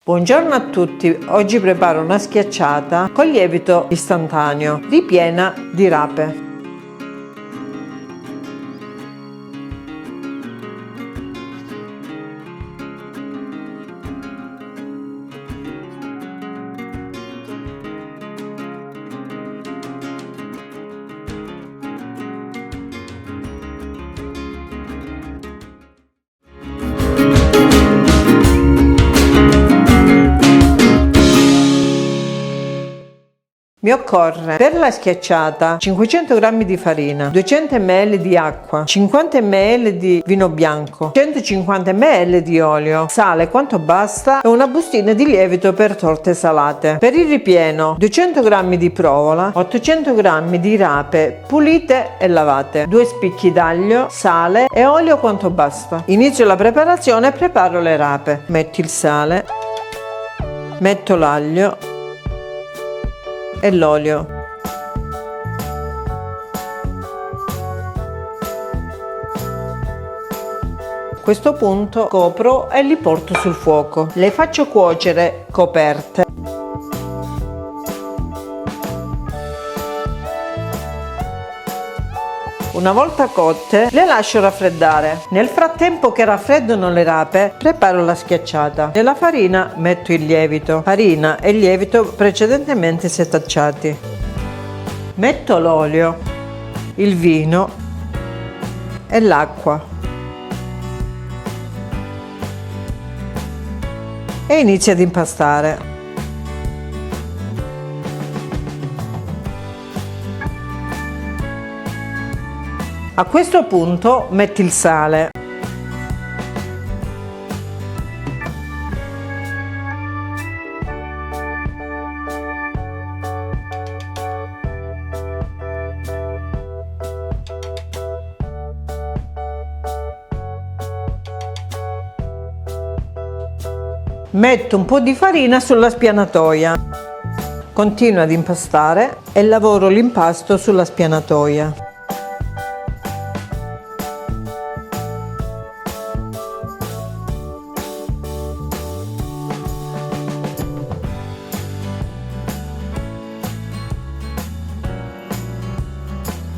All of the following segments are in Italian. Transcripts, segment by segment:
Buongiorno a tutti, oggi preparo una schiacciata con lievito istantaneo ripiena di rape. Mi occorre per la schiacciata 500 g di farina, 200 ml di acqua, 50 ml di vino bianco, 150 ml di olio, sale quanto basta e una bustina di lievito per torte salate. Per il ripieno 200 g di provola, 800 g di rape pulite e lavate, 2 spicchi d'aglio, sale e olio quanto basta. Inizio la preparazione e preparo le rape. Metto il sale, metto l'aglio e l'olio. A questo punto copro e li porto sul fuoco. Le faccio cuocere coperte. Una volta cotte le lascio raffreddare. Nel frattempo che raffreddano le rape preparo la schiacciata. Nella farina metto il lievito, farina e lievito precedentemente setacciati. Metto l'olio, il vino e l'acqua e inizio ad impastare. A questo punto metti il sale. Metto un po' di farina sulla spianatoia. Continuo ad impastare e lavoro l'impasto sulla spianatoia.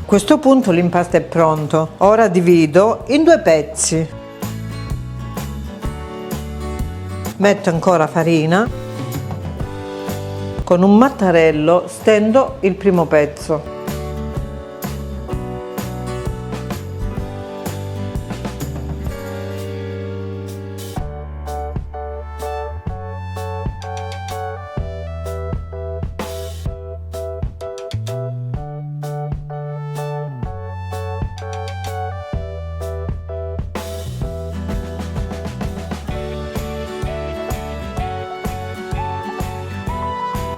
A questo punto l'impasto è pronto. Ora divido in 2 pezzi. Metto ancora farina. Con un mattarello stendo il primo pezzo.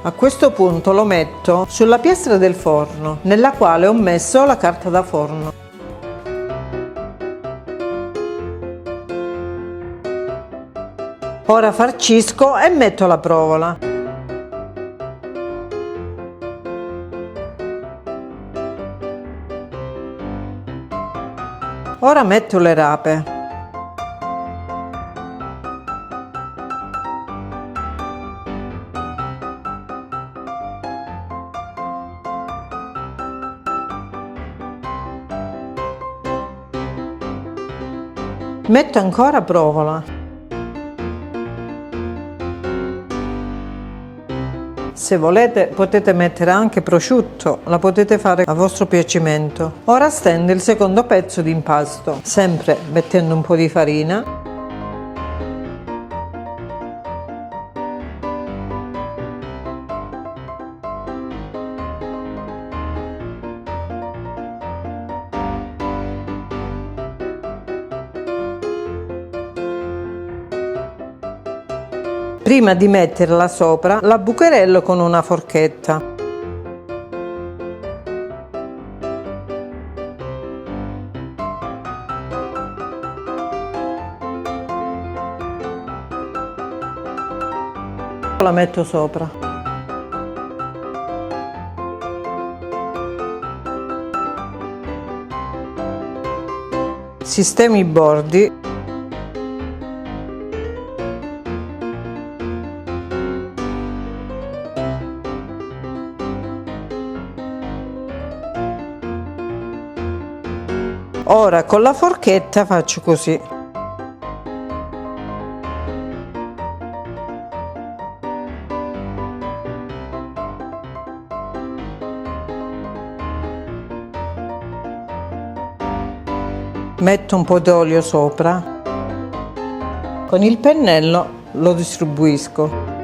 A questo punto lo metto sulla piastra del forno, nella quale ho messo la carta da forno. Ora farcisco e metto la provola. Ora metto le rape. Metto ancora provola. Se volete potete mettere anche prosciutto, la potete fare a vostro piacimento. Ora stendo il secondo pezzo di impasto, sempre mettendo un po' di farina. Prima di metterla sopra, la bucherello con una forchetta. La metto sopra. Sistemi i bordi. Ora con la forchetta faccio così. Metto un po' d'olio sopra. Con il pennello lo distribuisco.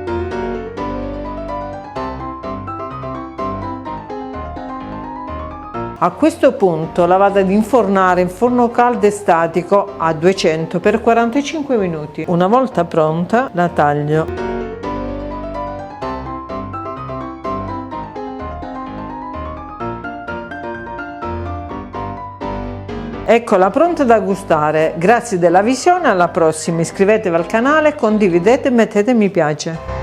A questo punto la vado ad infornare in forno caldo e statico a 200 per 45 minuti. Una volta pronta la taglio. Eccola pronta da gustare. Grazie della visione, alla prossima. Iscrivetevi al canale, condividete e mettete mi piace.